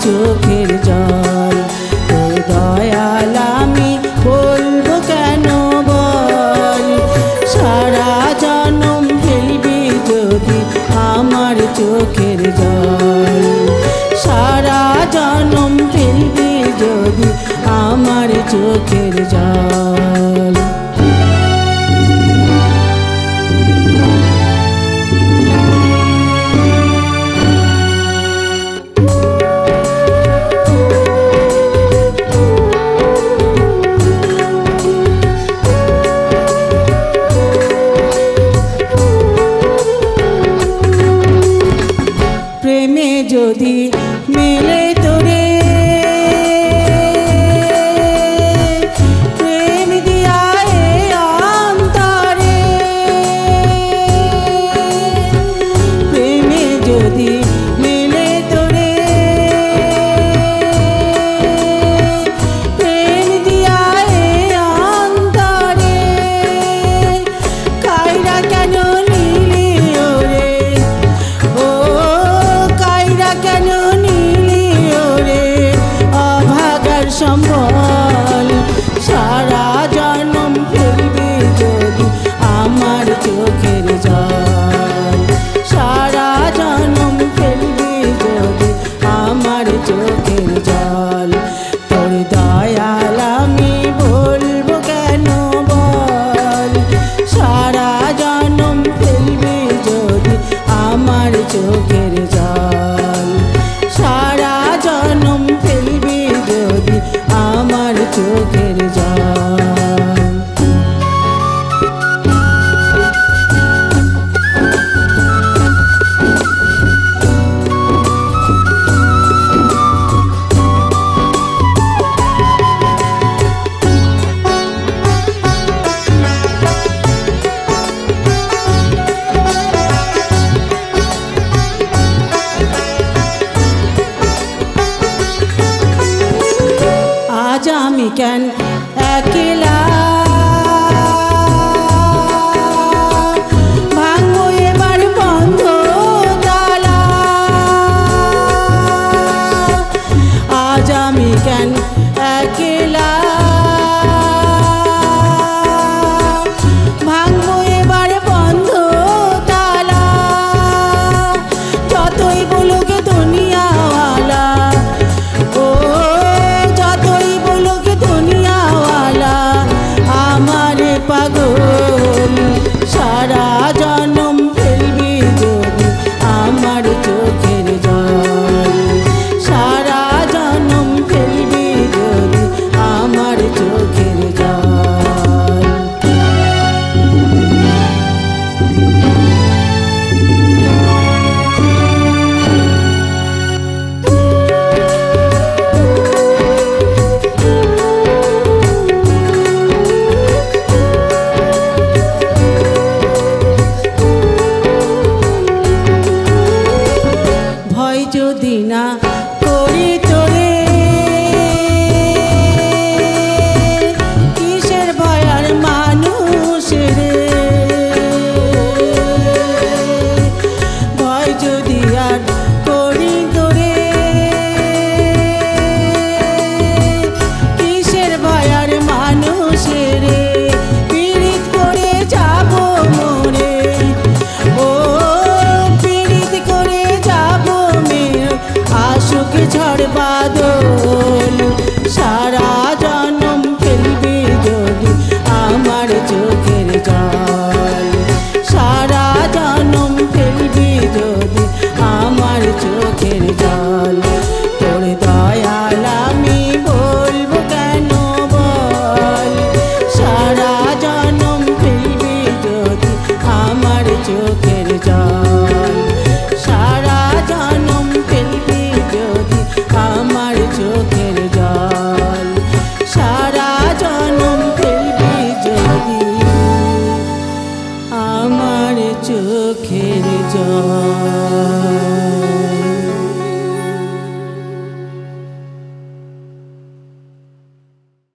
চোখের জল। তোর দয়াল আমি বলবো কেন বল, সারা জনম ফেলবি যদি আমার চোখের জল, সারা জনম ফেলবি যদি আমার চোখের জল। প্রেমে যদি মেলে তোরে প্রেম দিয়া অন্তরে, প্রেমে যদি মেলে তোরে প্রেম দিয়া অন্তরে, কাইরা কেন নিলি ওরে, ও কেন নিলি ওরে অভাগার সম্বল, সারা জনম ফেলবি যদি আমার চোখের জল, সারা জনম ফেলবি যদি আমার চোখের জল। তোর দয়াল আমি বলবো কেন বল, সারা জনম ফেলবি যদি আমার চোখের জল, সারা জনম ফেলবি যদি আমার চোখের জল। আজ আমি কেন একলা ভাঙবো এবার বন্ধ তালা, আজ আমি কেন একলা ভাঙবো এবার বন্ধ তালা, যতই বলুক দুনিয়াওয়ালা, ও পাগল, সারা জনম ফেলবি যদি আমার চোখের জল, সারা জনম ফেলবি যদি আমার চোখের জল। যদি না করি তোরে কিসের ভয়ার মানুষের, ভয় যদি আর করি তোরে কিসের ভয়ার মানুষের, পীড়িত করে যাব মরে, ও পীড়িত করে যাব আশুক ঝড় বাদল, সারা জনম ফেলবি যদি আমার চোখের জল, সারা জনম ফেলবি যদি আমার চোখের জল। তোর দয়াল আমি বলবো কেন বল, সারা জনম ফেলবি যদি আমার চোখের জল, সারা জনম ফেলবি যদি আমার চোখের জল, সারা জনম ফেলবি যদি আমার চোখের জল।